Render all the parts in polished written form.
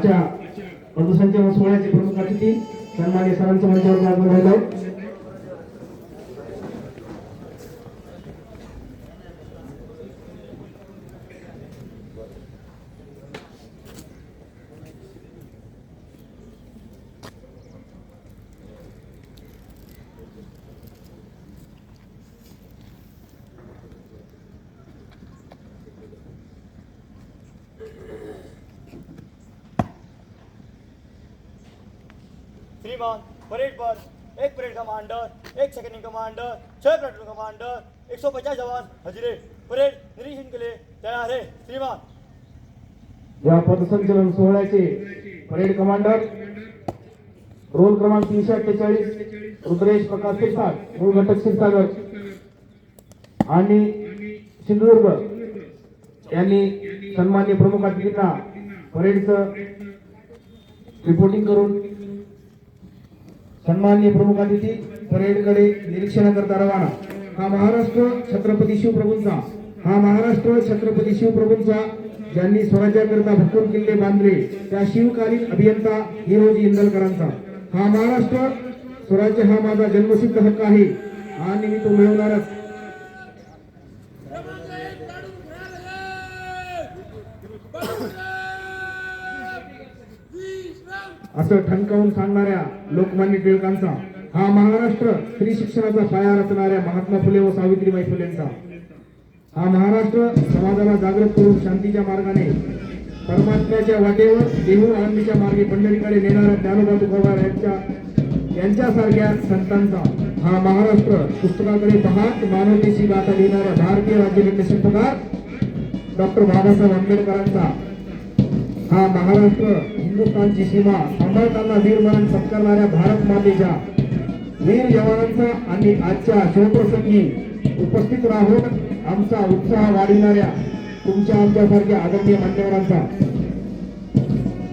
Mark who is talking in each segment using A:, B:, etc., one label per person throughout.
A: आजच्या पदसंचलन सोहळ्याचे प्रमुख अतिथी सन्माननीय सरांच्या मंचावर आपण राहिलो.
B: श्रीमान परेड पर एक परेड कमांडर, एक सेकंडिंग कमांडर, 6 प्लाटून कमांडर, 150 जवान हजरे. परेड निरीक्षण के लिए तैयार है श्रीमान.
A: या पदसंचलन सोहळ्याचे परेड कमांडर रोल क्रमांक 348 रुद्रेश प्रकाश शिरसाट, मूळ घटक क्षीरसागर आणि सिंधुदुर्ग यांनी सन्माननीय प्रमुख अतिथींना परेडचं रिपोर्टिंग करून सन्माननीय प्रमुख अतिथी परेडकडे निरीक्षणाकरता रवाना. हा महाराष्ट्र छत्रपती शिवप्रभूंचा ज्यांनी स्वराज्याकरता भक्कम किल्ले बांधले त्या शिवकालीन अभियंता हिरोजी इंदलकरांचा हा महाराष्ट्र स्वराज्य हा माझा जन्मसिद्ध हक्क आहे आणि मी तो मिळवणारच असं ठणकावून सांगणाऱ्या लोकमान्य टिळकांचा हा महाराष्ट्र स्त्री शिक्षणाचा पाया रचणाऱ्या महात्मा फुले व सावित्रीबाई फुलेंचा हा महाराष्ट्र समाजाला जागृत करून शांतीच्या मार्गाने परमात्म्याच्या वाटेवर देहू आनंदीच्या मार्गे पंढरीकडे नेणाऱ्या ज्ञानोबा तुकोबा यांच्यासारख्या संतांचा हा महाराष्ट्र पुस्तकाकडे पाहत मानवतेची गाथा लिहिणाऱ्या भारतीय राज्यघटने शिल्पकार डॉक्टर बाबासाहेब आंबेडकरांचा हा महाराष्ट्र हिंदुस्थानची सीमा सांभाळताना वीरमरण सत्कारणाऱ्या भारत मातेच्या वीर जवानांचा आणि आजच्या शिवप्रसंगी उपस्थित राहून आमचा उत्साह वाढविणाऱ्या तुमच्या आमच्यासारख्या आदरणीय मान्यवरांचा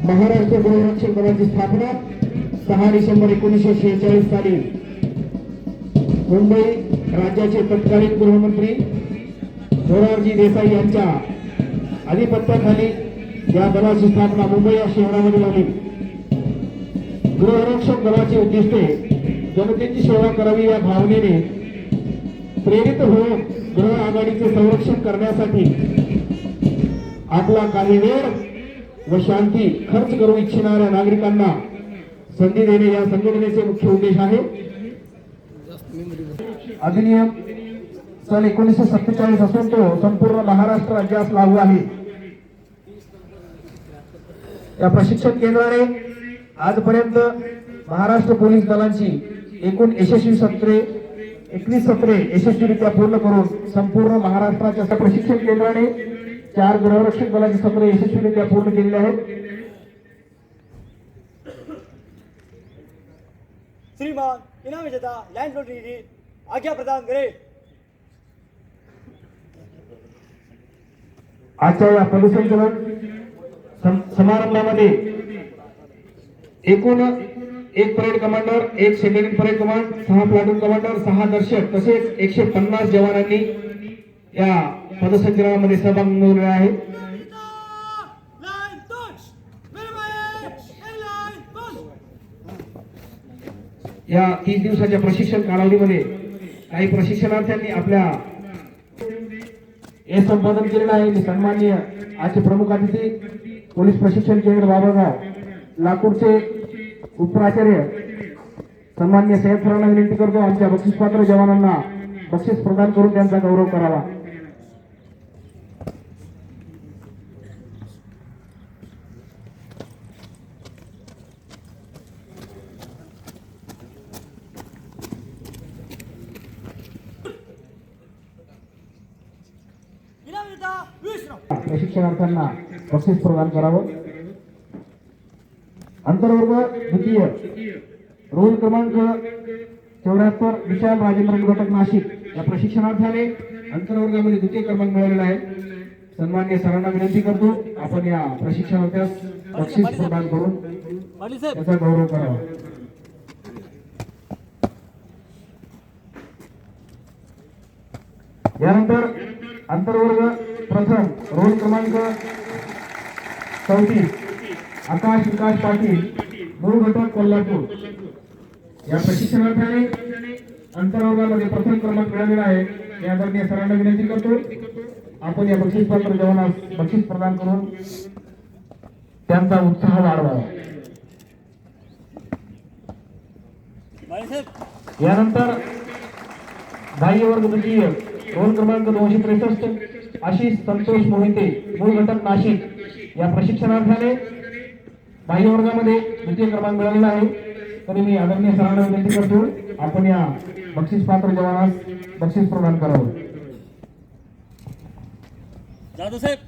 A: महाराष्ट्र गृहरक्षक दलाची स्थापना 6 डिसेंबर 1946 साली मुंबई राज्याचे तत्कालीन गृहमंत्री मोरारजी देसाई यांच्या आधिपत्याखाली या दलाची स्थापना मुंबई या शहरामध्ये झाली. गृहरक्षक दलाची उद्दिष्टे जनतेची सेवा करावी या भावनेने प्रेरित होऊन गृह आघाडीचे संरक्षण करण्यासाठी आपला काही वेळ व शांती खर्च करू इच्छिणाऱ्या नागरिकांना संधी देणे या संघटनेचे मुख्य उद्देश आहे. अधिनियम सन 1947 असून तो संपूर्ण महाराष्ट्र राज्यास लागू आहे. या प्रशिक्षण केंद्राने आजपर्यंत महाराष्ट्र पोलीस दलांची एकूण यशस्वी सत्रे 21 सत्रे यशस्वीरित्या पूर्ण करून संपूर्ण महाराष्ट्राच्या प्रशिक्षण केंद्राने 4 गृहरक्षक दलाची सत्रे यशस्वीरित्या पूर्ण केलेली आहेत.
B: श्रीमान इनाम विजेता लाइन फ्लोट आज्ञा प्रदान करे.
A: आजच्या या पदसंचलन समारंभामध्ये एकूण 1 parade commander, 1 second parade command, 6 platoon commander, 6 दर्शक तसेच 150 जवानांनी या पदसंचलनामध्ये सहभाग नोंदवलेला आहे. या 30 दिवसाच्या प्रशिक्षण कालावधीमध्ये काही प्रशिक्षणार्थ्यांनी आपल्या हे संपादन केलेलं आहे. सन्माननीय आजचे प्रमुख अतिथी पोलीस प्रशिक्षण केंद्र बाबागाव लाकूरचे उपप्राचार्य सन्माननीय सय्यद सरांना विनंती करतो आमच्या बक्षीसपात्र जवानांना बक्षीस प्रदान करून त्यांचा गौरव करावा. प्रशिक्षणार्थ्यांना बक्षीस प्रदान करावं. अंतर्वर्ग द्वितीय रोल क्रमांक 74 विशाल राजेंद्र घटक नाशिक या प्रशिक्षणार्थ्याने अंतर्वर्गामध्ये द्वितीय क्रमांक मिळवलेला आहे. सन्माननीय सरांना विनंती करतो आपण या प्रशिक्षणार्थ्यास बक्षीस प्रदान करून त्याचा गौरव करावा. यानंतर अंतर्वर्ग प्रथम रोल क्रमांक 34 आकाश विकास पाटील मूळ घटक कोल्हापूर या प्रशिक्षणार्थ्याने अंतर्वर्गामध्ये प्रथम क्रमांक मिळवलेला आहे. मी आदरणीय सरांना विनंती करतो आपण या बक्षीसपात्र जवानास बक्षीस प्रदान करून त्यांचा उत्साह वाढवावा. यानंतर बाह्य वर्ग द्वितीय रोल क्रमांक 263 आशिष संतोष मोहिते मूळ घटक नाशिक या प्रशिक्षणार्थ्याने बाह्य वर्गामध्ये द्वितीय क्रमांक मिळवलेला आहे. तरी मी आदरणीय सरांना विनंती करतो आपण या बक्षीस पात्र जवानास बक्षीस प्रदान करावं.
B: जाधव साहेब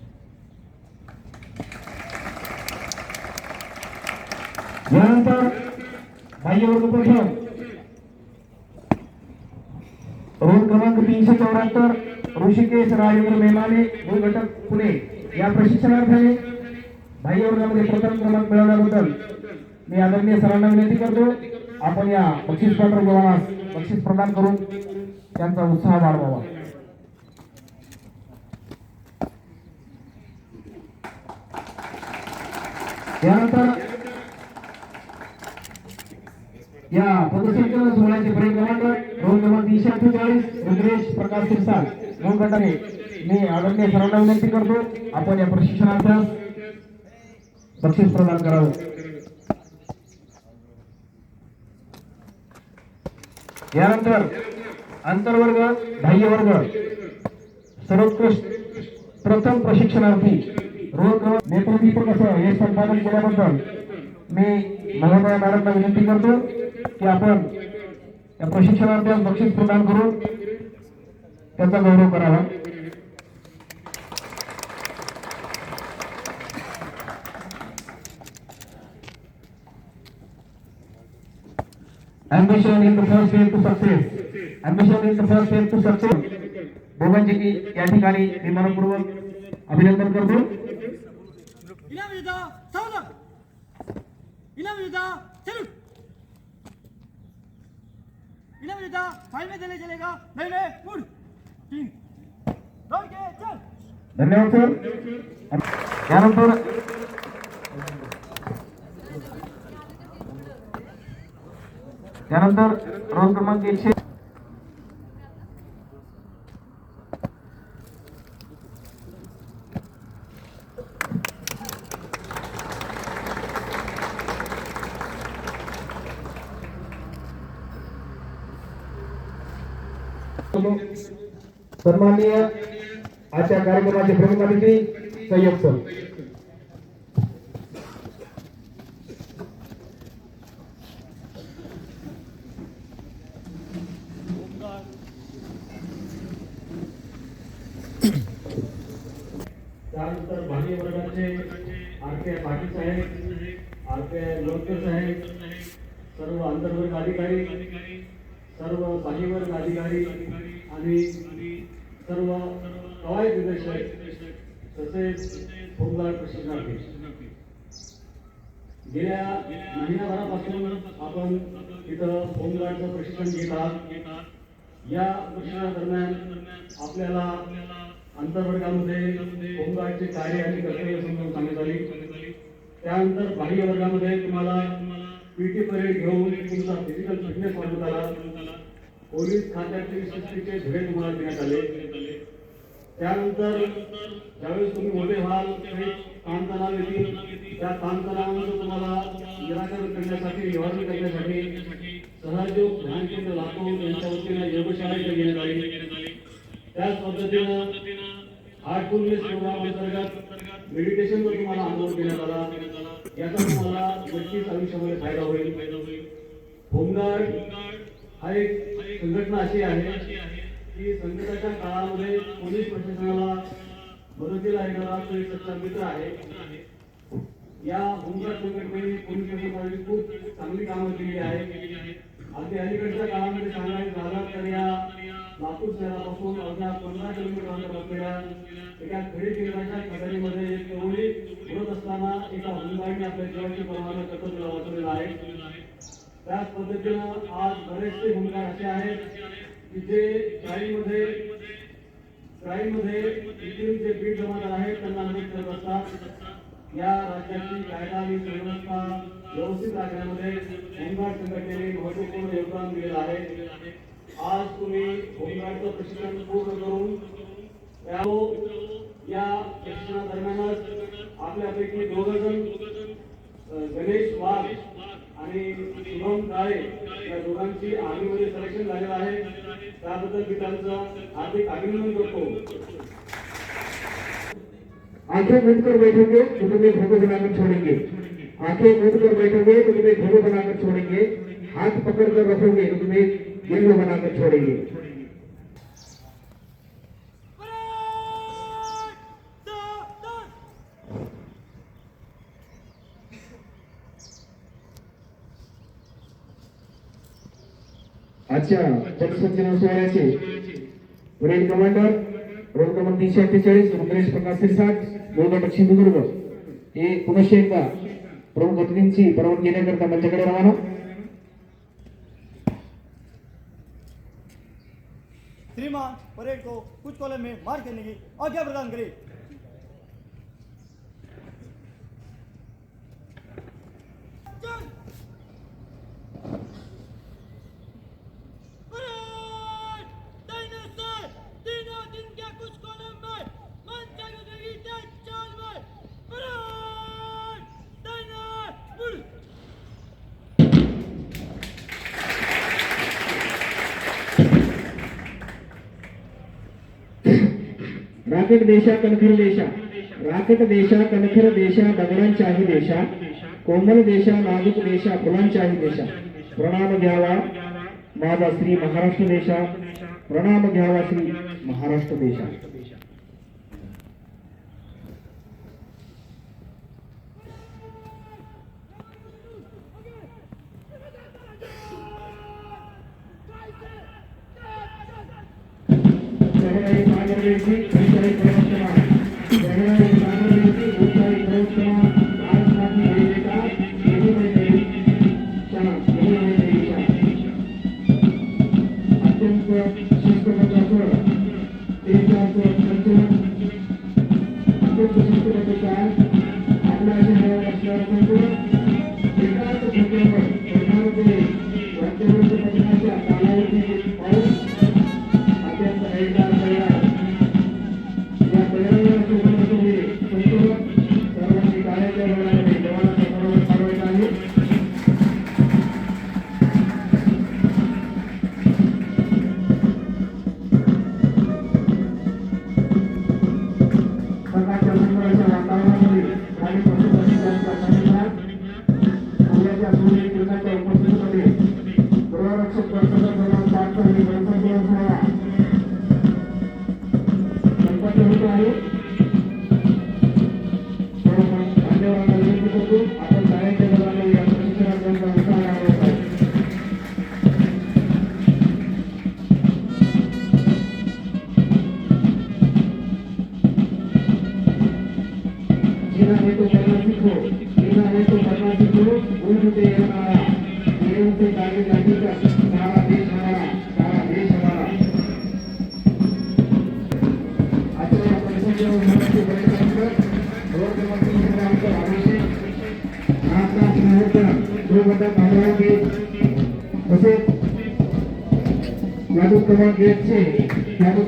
A: यानंतर बाह्य वर्ग प्रथम रोल क्रमांक 374 ऋषिकेश राजेंद्र मेमाने मूळ घटक पुणे या प्रशिक्षणार्थ्याने बाह्य वर्गामध्ये प्रथम क्रमांक मिळवल्याबद्दल मी आदरणीय सरांना विनंती करतो आपण या बक्षीस पात्र जवानास बक्षीस प्रदान करून त्यांचा उत्साह वाढवावा. यानंतर या पदसंचलन सोहळ्याचे परेड कमांडर रोल क्रमांक 348 रुद्रेश प्रकाश सिरसाल मूळ गटाने मी आदरणीय सरांना विनंती करतो आपण या प्रशिक्षणार्थ्यास बक्षीस प्रदान करावं. यानंतर आंतरवर्ग बाह्य वर्ग सर्वोत्कृष्ट प्रथम प्रशिक्षणार्थी रोल क्रमांक नेत्रदीपक असं हे संपादन केल्याबद्दल मी महोदया मॅडमला विनंती करतो की आपण या प्रशिक्षणार्थ्यास बक्षीस प्रदान करून त्यांचा गौरव करावा. Ambition is the first step to success. Ambition is the first step to success. दोघांचे की या ठिकाणी मी मनपूर्वक अभिनंदन करतो.
B: इनाम विजेता सावधान. इनाम विजेता चलो. इनाम विजेता फाइल में देने चलेगा. नहीं मुड़ 3 दौड़ के चल.
A: धन्यवाद सर. यानंतर रोल क्रमांक 100 सन्माननीय आजच्या कार्यक्रमाचे प्रमुख अतिथी सय्यद सर.
C: त्यानंतर बाह्य वर्गाचे आर.के. पाटील साहेब, आर.के. लोणकर साहेब, सर्व आंतरवर्ग अधिकारी, सर्व बाह्यवर्ग अधिकारी आणि सर्व कवायत निदर्शक तसेच होमगार्ड प्रशिक्षणार्थी. गेल्या महिनाभरापासून आपण इथं होमगार्डचं प्रशिक्षण घेत आहात. या प्रशिक्षणादरम्यान आपल्याला आंतरवर्गामध्ये होमगार्डचे कार्य आणि कर्तव्य समजावून सांगण्यात आली. त्यानंतर बाह्य वर्गामध्ये तुम्हाला पीटी परेड घेऊन तुमचा फिजिकल फिटनेस वाढवण्यात आला. पोलीस खात्याचे शिस्तीचे धडे तुम्हाला देण्यात आले. त्यानंतर ज्यावेळेस तुम्ही मोठे व्हाल ताणतणाव येतील त्या ताणतणावांचं तुम्हाला निराकरण करण्यासाठी निवारण करण्यासाठी सहयोग ध्यान केंद्र लातूर यांच्या वतीने योगशाळा घेण्यात आली. त्याच पद्धतीनं हार्टफुलनेस प्रोग्राम अंतर्गत मेडिटेशनचा तुम्हाला अनुभव देण्यात आला. याचा तुम्हाला नक्कीच आयुष्यामध्ये फायदा होईल. होमगार्ड हा एक संघटना अशी आहे की संकटाच्या काळामध्ये पोलीस प्रशासनाला मदतीला येणारा तो एक सच्चा मित्र आहे. या होमगार्ड संघटनेने पोलीस प्रशासनाची खूप चांगली कामं केली आहे. अगदी अलीकडच्या काळामध्ये सांगायचं झालं तर या लातूर शहरापासून अवघ्या 15 किलोमीटर अंतर असलेल्या एका खेडी केंद्राच्या खदानीमध्ये एक टोळी उडत असताना एका होमगार्डने आपल्या जीवाची परवाना कर्तव्य वाचवलेला आहे. त्याच पद्धतीनं आज बरेचसे होमगार्ड असे आहेत की जे क्राईममध्ये इथून जे बीट जमादार आहेत त्यांना मदत करत असतात. या राज्याची कायदा आणि सुव्यवस्था व्यवस्थित राखण्यामध्ये होमगार्ड संघटनेने महत्त्वपूर्ण योगदान दिलेलं आहे. आज तुम्ही होमगार्डचं प्रशिक्षण पूर्ण करून या प्रशिक्षणादरम्यानच आपल्यापैकी 2 जण गणेश वाघ आणि शुभम काळे या दोघांची आर्मीमध्ये सिलेक्शन झालेलं आहे. त्याबद्दल मी त्यांचं हार्दिक अभिनंदन करतो.
A: आंखें मूंद कर बैठोगे तो तुम्हें भोगो बनाकर छोड़ेंगे. आंखें मूंद कर बैठोगे तो तुम्हें भोगो बनाकर छोड़ेंगे. हाथ पकड़ कर रखोगे तो तुम्हें गेंद बनाकर छोड़ेंगे. आजच्या पथसंचलन सोहळ्याचे परेड कमांडर रोल क्रमांक 348 रुद्रेश प्रकाश सिरसाट गोलगट सिंधुदुर्ग हे पुनश्च एकदा प्रमुख अतिथींची परवानगी घेण्याकरता मंचाकडे रवाना.
B: श्रीमान परेड को कुछ कॉलम में मार्क करने की आज्ञा प्रदान करें.
A: राकेट देशा कणखर देशा राकेट देशा कणखर देशा दगडांच्याही देशा कोमल देशा नाजूक देशा फुलांच्याही देशा प्रणाम घ्यावा माझा श्री महाराष्ट्र देशा प्रणाम घ्यावा श्री महाराष्ट्र देशा.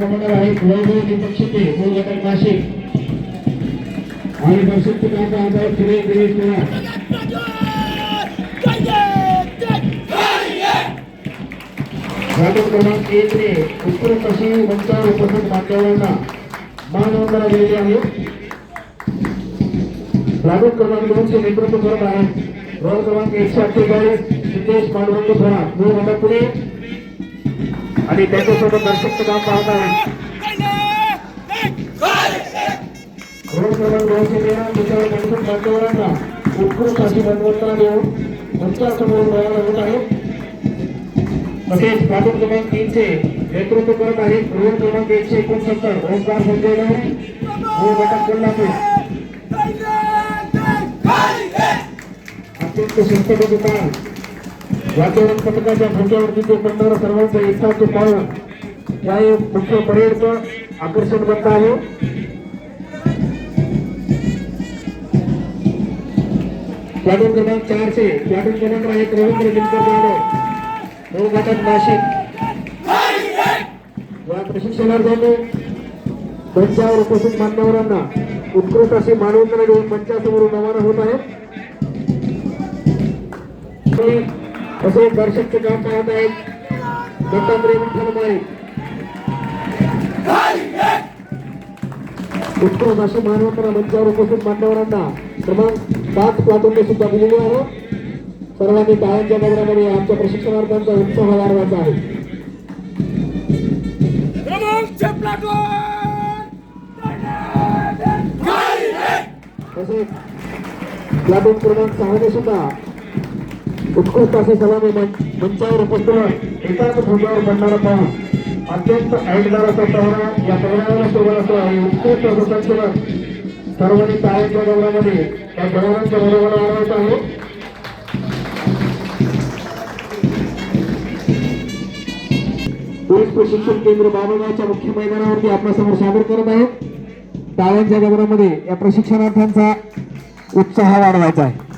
A: कमांडर आहे वैभव दीपक शिंदे गोलगट नाशिक आणि दर्शक आमदार सुरेश दिनेश कुमार. घाटक क्रमांक 1 ने उत्कृष्ट अशी मंचावर उपस्थित मान्यवरांना मानवंदना दिलेली आहे. घाटक क्रमांक 2 चे नेतृत्व करत आहेत रोल क्रमांक 148 सिद्धेश पांडुरंग थोरात मूळ घटक पुणे आणि त्यांच्यासोबत दर्शक काम पाहत आहेत. रोल क्रमांक 213 त्याच्यावर दर्शक मान्यवरांना उत्कृष्ट अशी मानवंदना देऊन मंचासमोर रवाना होत आहे. तसेच घाटक क्रमांक 3 चे नेतृत्व करत आहेत रोल क्रमांक 169 ओंकार संजय नाईक मूळ घटक कोल्हापूर. अत्यंत शिस्तबद्ध काम वातावरण पथकाच्या भोक्यावरती ते करणारा सर्वांचा एकसाथ पाहून या मुख्य परेडचं आकर्षण बनत आहे. प्लाटून क्रमांक 400 प्लाटून कमांडर आहेत रवींद्र दिनकर जाधव मूळ घटक नाशिक। या प्रशिक्षणार्थींनी मंचावर उपस्थित मान्यवरांना उत्कृष्ट अशी मानवंदना देऊन मंचासमोरून रवाना होत आहेत। असे दर्शकचे काम पाहत आहेत दत्तात्रय विठ्ठल माळी। उत्कृष्ट अशी मानवंदना मंचावर उपस्थित मान्यवरांना क्रमांक 5 प्लाटूनने सुद्धा दिलेली आहे। सर्वांनी टाळ्यांच्या गजरामध्ये आमच्या प्रशिक्षणार्थ्यांचा उत्साह वाढवायचा आहे। तसेच प्लाटून क्रमांक 6 ने सुद्धा उत्कृष्ट अशी सलामी मंचावर उपस्थित एकाच भुजावर पडणारा पाहून अत्यंत ऐकदार असा प्रहरा या प्रहराला सोबत असतो आणि उत्कृष्ट असं संचलन सर्वांनी टाळ्यांच्या गजरामध्ये या जवानांच्या बरोबर वाढवायचं आहे। पोलीस प्रशिक्षण केंद्र बाबुळगावच्या मुख्य मैदानावरती आपल्यासमोर सादर करत आहेत। टाळ्यांच्या गजरामध्ये या प्रशिक्षणार्थ्यांचा उत्साह वाढवायचा आहे।